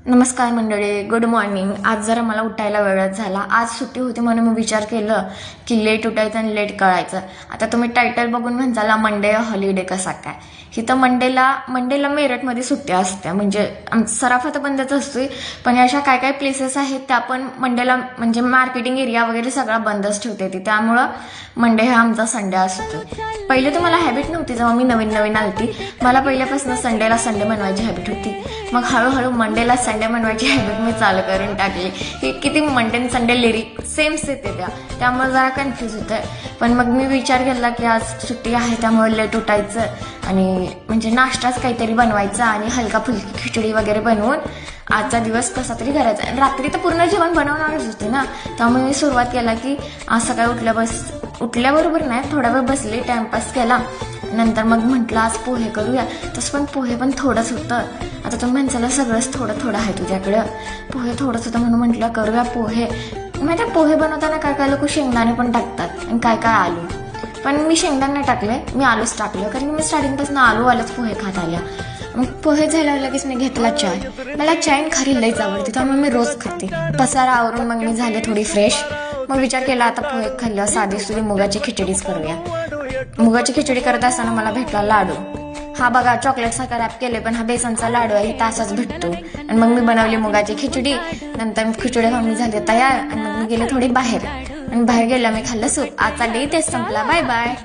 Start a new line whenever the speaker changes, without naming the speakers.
नमस्कार मंडळी, good morning. आज जरा मला उठायला वेळच झाला. आज सुट्टी होती म्हणून मी विचार केलं की लेट उठायचं आणि लेट कळायचं. आता तुम्ही टायटल बघून म्हणताला मंडे हॉलिडे कसा काय. इथं मंडेला मेरठमध्ये सुट्ट्या असत्या, म्हणजे सराफा तर बंदच असतोय, पण अशा काय काय प्लेसेस आहेत त्या पण मंडेला म्हणजे मार्केटिंग एरिया वगैरे सगळा बंदच ठेवते ती, त्यामुळं मंडे हा आमचा संडे असतो. पहिले तर मला हॅबिट नव्हती, जेव्हा मी नवीन आलती मला पहिल्यापासून संडेला संडे बनवायची हॅबिट होती. मग हळूहळू मंडेला संडे बनवायची हॅबिट मी चालू करून टाकली. की किती मंडे आणि संडे लिरिक सेम्स येते त्यामुळे जरा कन्फ्यूज होतं. पण मग मी विचार केला की आज सुट्टी आहे त्यामुळे लेट उठायचं आणि म्हणजे नाश्ताच काहीतरी बनवायचा आणि हलका फुलकी खिचडी वगैरे बनवून आजचा दिवस कसा तरी करायचा. आणि रात्री तर पूर्ण जेवण बनवणारच होते ना, त्यामुळे मी सुरुवात केला की आज सकाळी उठल्याबरोबर नाही, थोडा वेळ बसले, टाइमपास केला. नंतर मग म्हटलं आज पोहे करूया. तसं पण पोहे पण थोडंच होतं. आता तुम्ही म्हणसाला सगळंच थोडं थोडं आहे तुझ्याकडं. पोहे थोडंच होतं म्हणून म्हटलं करूया पोहे. माहिती पोहे बनवताना काय काय लोक शेंगदाणे पण टाकतात आणि काय काय आलू, पण मी शेंगदाणे नाही टाकले, मी आलूच टाकलं, कारण मी स्टार्टिंगपासून आलूच पोहे खात आल्या. मग पोहे झाल्यावर लगेच मी घेतला चाय. मला चाय खारी लईच आवडते त्यामुळे मी रोज खाते. पसारा आवरून मग मी झाले थोडी फ्रेश. मग विचार केला आता पोहे खाल्लं, साधी मुगाची खिचडीच करूया. मुगाची खिचडी करत असताना मला भेटला लाडू. हा बघा, चॉकलेट साखर ॲप केले, पण हा बेसनचा लाडू आहे, तासाच भेटतो. आणि मग मी बनवली मुगाची खिचडी. नंतर खिचडी खाऊन झाली तयार आणि मग मी गेले थोडी बाहेर, आणि बाहेर गेला मी खाल्लं सूप. आजचा डे तेच संपला. Bye bye.